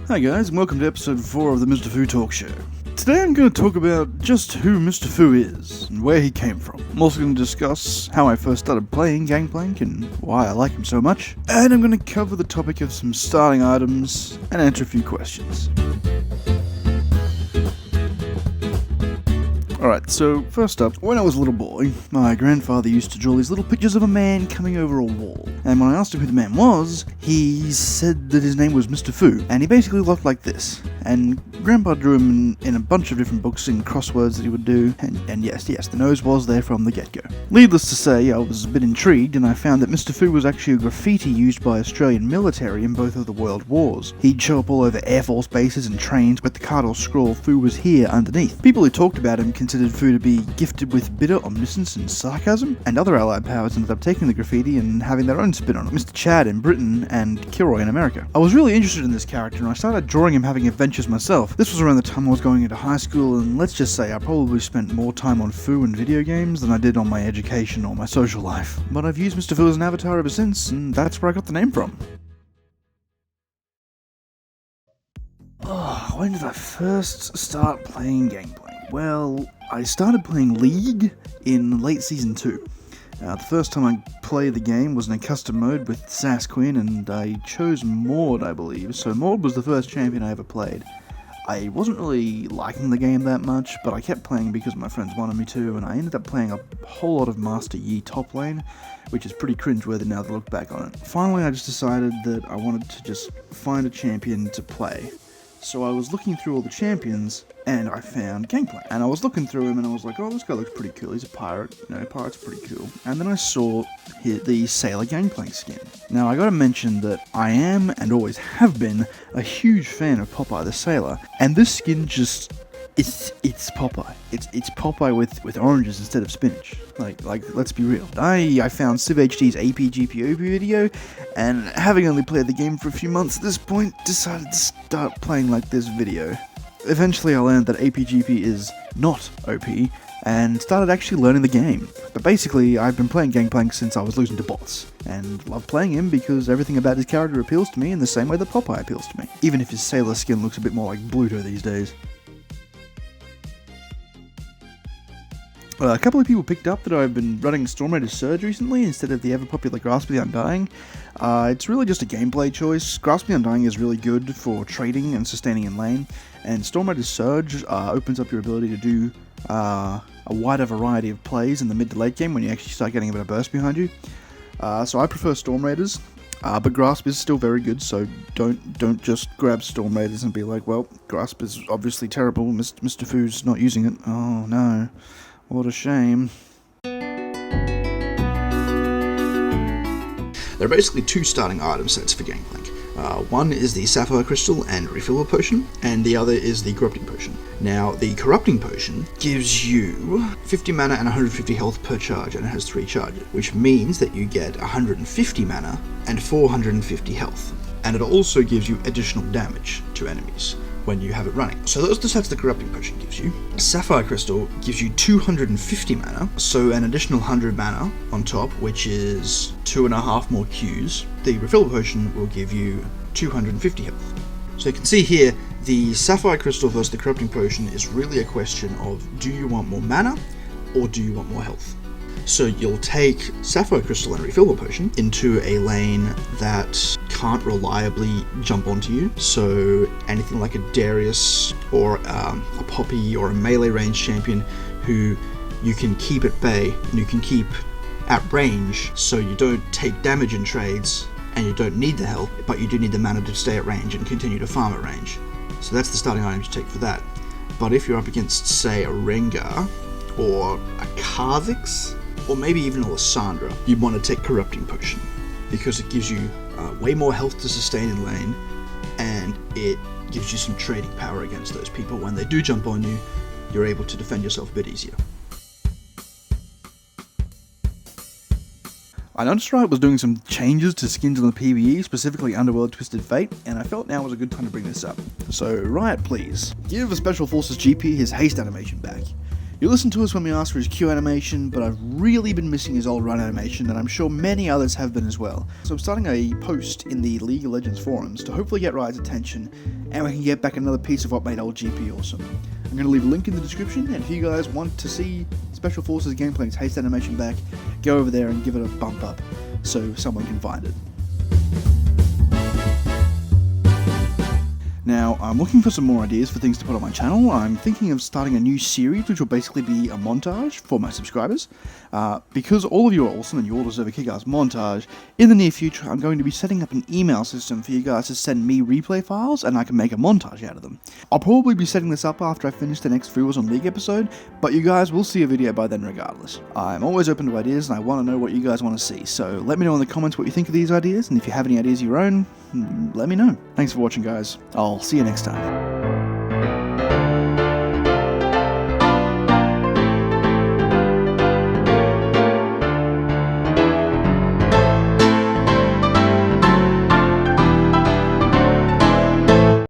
Hi guys, and welcome to episode 4 of the Mr. Fu Talk Show. Today I'm going to talk about just who Mr. Fu is, and where he came from. I'm also going to discuss how I first started playing Gangplank, and why I like him so much. And I'm going to cover the topic of some starting items, and answer a few questions. Alright, so first up, when I was a little boy, my grandfather used to draw these little pictures of a man coming over a wall. And when I asked him who the man was, he said that his name was Mr. Fu, and he basically looked like this. And Grandpa drew him in a bunch of different books and crosswords that he would do, and yes, the nose was there from the get-go. Needless to say, I was a bit intrigued, and I found that Mr. Fu was actually a graffiti used by Australian military in both of the world wars. He'd show up all over Air Force bases and trains with the card or scroll "Fu was here" underneath. People who talked about him considered Fu to be gifted with bitter omniscience and sarcasm, and other allied powers ended up taking the graffiti and having their own spin on it. Mr. Chad in Britain and Kilroy in America. I was really interested in this character, and I started drawing him having adventures myself. This was around the time I was going into high school, and let's just say I probably spent more time on Fu and video games than I did on my education or my social life. But I've used Mr. Fu as an avatar ever since, and that's where I got the name from. When did I first start playing Gangplank? Well, I started playing League in late Season 2. The first time I played the game was in a custom mode with Sass Quinn, and I chose Maud, I believe, so Maud was the first champion I ever played. I wasn't really liking the game that much, but I kept playing because my friends wanted me to, and I ended up playing a whole lot of Master Yi top lane, which is pretty cringeworthy now that I look back on it. Finally, I just decided that I wanted to just find a champion to play. So I was looking through all the champions, and I found Gangplank. And I was looking through him, and I was like, oh, this guy looks pretty cool. He's a pirate. Pirates are pretty cool. And then I saw the Sailor Gangplank skin. Now, I gotta mention that I am, and always have been, a huge fan of Popeye the Sailor. And this skin just... It's Popeye. It's Popeye with oranges instead of spinach. Like let's be real. I found CivHD's APGPOP video, and having only played the game for a few months at this point, decided to start playing like this video. Eventually I learned that APGP is not OP, and started actually learning the game. But basically, I've been playing Gangplank since I was losing to bots, and love playing him because everything about his character appeals to me in the same way that Popeye appeals to me. Even if his sailor skin looks a bit more like Bluto these days. A couple of people picked up that I've been running Storm Raider Surge recently instead of the ever-popular Grasp of the Undying. It's really just a gameplay choice. Grasp of the Undying is really good for trading and sustaining in lane, and Storm Raider Surge opens up your ability to do a wider variety of plays in the mid to late game when you actually start getting a bit of burst behind you. So I prefer Storm Raiders, but Grasp is still very good, so don't just grab Storm Raiders and be like, well, Grasp is obviously terrible, Mr. Fu's not using it. Oh no. What a shame. There are basically two starting item sets for Gangplank. One is the Sapphire Crystal and Refiller Potion, and the other is the Corrupting Potion. Now, the Corrupting Potion gives you 50 mana and 150 health per charge, and it has 3 charges, which means that you get 150 mana and 450 health. And it also gives you additional damage to enemies when you have it running. So those are the stats the Corrupting Potion gives you. Sapphire Crystal gives you 250 mana, so an additional 100 mana on top, which is 2.5 more Qs. The Refill Potion will give you 250 health. So you can see here, the Sapphire Crystal versus the Corrupting Potion is really a question of, do you want more mana, or do you want more health? So you'll take Sapphire Crystal and Refill Potion into a lane that can't reliably jump onto you, so anything like a Darius or a Poppy or a melee range champion who you can keep at bay and you can keep at range, so you don't take damage in trades and you don't need the health, but you do need the mana to stay at range and continue to farm at range. So that's the starting item to take for that. But if you're up against, say, a Rengar or a Kha'Zix, or maybe even a Lissandra, you'd want to take Corrupting Potion, because it gives you way more health to sustain in lane, and it gives you some trading power against those people. When they do jump on you, you're able to defend yourself a bit easier. I noticed Riot was doing some changes to skins on the PvE, specifically Underworld Twisted Fate, and I felt now was a good time to bring this up. So Riot, please, give Special Forces GP his Haste animation back. You listen to us when we ask for his Q animation, but I've really been missing his old run animation, and I'm sure many others have been as well. So I'm starting a post in the League of Legends forums to hopefully get Riot's attention, and we can get back another piece of what made old GP awesome. I'm going to leave a link in the description, and if you guys want to see Special Forces Gangplank's Haste animation back, go over there and give it a bump up so someone can find it. Now, I'm looking for some more ideas for things to put on my channel. I'm thinking of starting a new series, which will basically be a montage for my subscribers. Because all of you are awesome and you all deserve a kick-ass montage, in the near future I'm going to be setting up an email system for you guys to send me replay files, and I can make a montage out of them. I'll probably be setting this up after I finish the next Free Wars on League episode, but you guys will see a video by then regardless. I'm always open to ideas, and I want to know what you guys want to see, so let me know in the comments what you think of these ideas, and if you have any ideas of your own, let me know. Thanks for watching, guys. I'll see you next time.